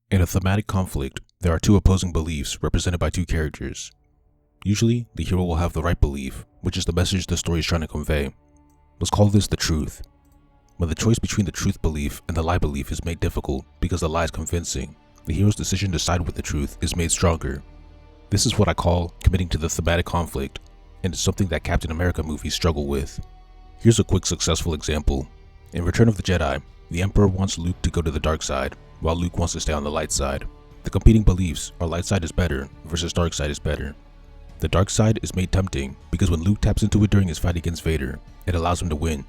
In a thematic conflict, there are two opposing beliefs represented by two characters. Usually, the hero will have the right belief, which is the message the story is trying to convey. Let's call this the truth. When the choice between the truth belief and the lie belief is made difficult because the lie is convincing, the hero's decision to side with the truth is made stronger. This is what I call committing to the thematic conflict, and it's something that Captain America movies struggle with. Here's a quick successful example. In Return of the Jedi, the Emperor wants Luke to go to the dark side, while Luke wants to stay on the light side. The competing beliefs are light side is better versus dark side is better. The dark side is made tempting because when Luke taps into it during his fight against Vader, it allows him to win.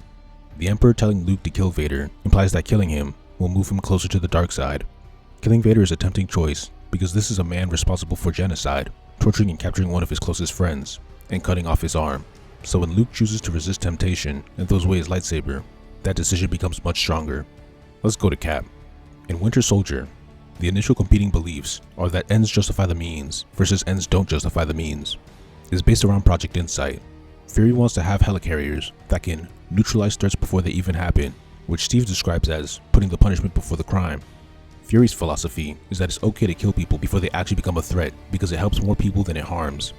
The Emperor telling Luke to kill Vader implies that killing him will move him closer to the dark side. Killing Vader is a tempting choice because this is a man responsible for genocide, torturing and capturing one of his closest friends, and cutting off his arm. So when Luke chooses to resist temptation and throws away his lightsaber, that decision becomes much stronger. Let's go to Cap. In Winter Soldier, the initial competing beliefs are that ends justify the means versus ends don't justify the means. It is based around Project Insight. Fury wants to have helicarriers that can neutralize threats before they even happen, which Steve describes as putting the punishment before the crime. Fury's philosophy is that it's okay to kill people before they actually become a threat because it helps more people than it harms.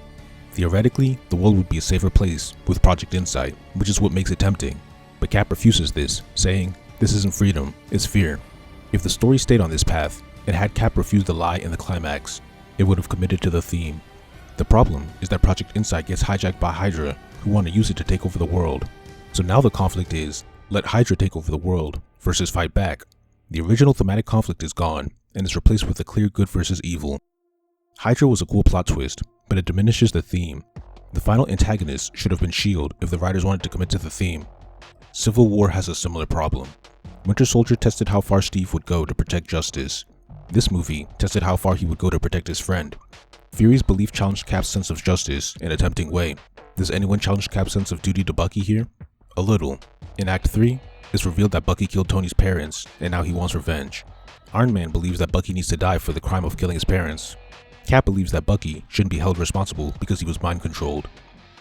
Theoretically, the world would be a safer place with Project Insight, which is what makes it tempting. But Cap refuses this, saying, "This isn't freedom, it's fear." If the story stayed on this path, and had Cap refused the lie in the climax, it would have committed to the theme. The problem is that Project Insight gets hijacked by Hydra, who want to use it to take over the world. So now the conflict is, let Hydra take over the world, versus fight back. The original thematic conflict is gone, and is replaced with a clear good versus evil. Hydra was a cool plot twist, but it diminishes the theme. The final antagonist should have been S.H.I.E.L.D. if the writers wanted to commit to the theme. Civil War has a similar problem. Winter Soldier tested how far Steve would go to protect justice. This movie tested how far he would go to protect his friend. Fury's belief challenged Cap's sense of justice in a tempting way. Does anyone challenge Cap's sense of duty to Bucky here? A little. In Act 3, it's revealed that Bucky killed Tony's parents, and now he wants revenge. Iron Man believes that Bucky needs to die for the crime of killing his parents. Cap believes that Bucky shouldn't be held responsible because he was mind-controlled.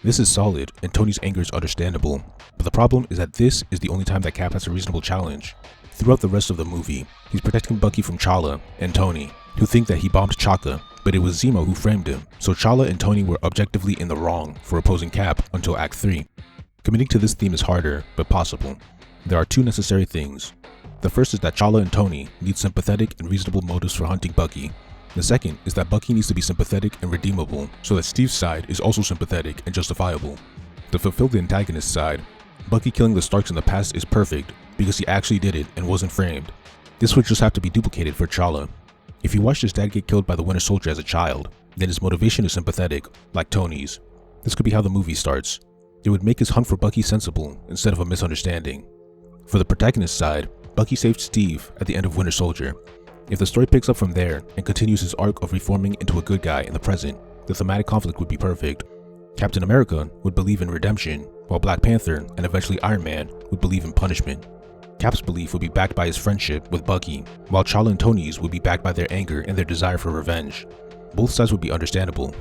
This is solid, and Tony's anger is understandable, but the problem is that this is the only time that Cap has a reasonable challenge. Throughout the rest of the movie, he's protecting Bucky from T'Challa and Tony, who think that he bombed Chaka, but it was Zemo who framed him, so T'Challa and Tony were objectively in the wrong for opposing Cap until Act 3. Committing to this theme is harder, but possible. There are two necessary things. The first is that T'Challa and Tony need sympathetic and reasonable motives for hunting Bucky. The second is that Bucky needs to be sympathetic and redeemable, so that Steve's side is also sympathetic and justifiable. To fulfill the antagonist's side, Bucky killing the Starks in the past is perfect, because he actually did it and wasn't framed. This would just have to be duplicated for T'Challa. If he watched his dad get killed by the Winter Soldier as a child, then his motivation is sympathetic, like Tony's. This could be how the movie starts. It would make his hunt for Bucky sensible instead of a misunderstanding. For the protagonist's side, Bucky saved Steve at the end of Winter Soldier. If the story picks up from there and continues his arc of reforming into a good guy in the present, the thematic conflict would be perfect. Captain America would believe in redemption, while Black Panther and eventually Iron Man would believe in punishment. Cap's belief would be backed by his friendship with Bucky, while T'Challa and Tony's would be backed by their anger and their desire for revenge. Both sides would be understandable.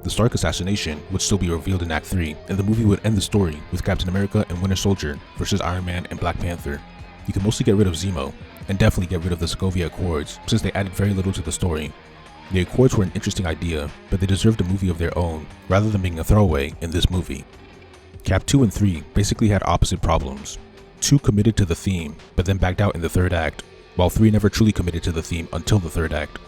The Stark assassination would still be revealed in Act 3, and the movie would end the story with Captain America and Winter Soldier versus Iron Man and Black Panther. You can mostly get rid of Zemo, and definitely get rid of the Sokovia Accords, since they added very little to the story. The Accords were an interesting idea, but they deserved a movie of their own, rather than being a throwaway in this movie. Cap 2 and 3 basically had opposite problems. 2 committed to the theme, but then backed out in the third act, while 3 never truly committed to the theme until the third act.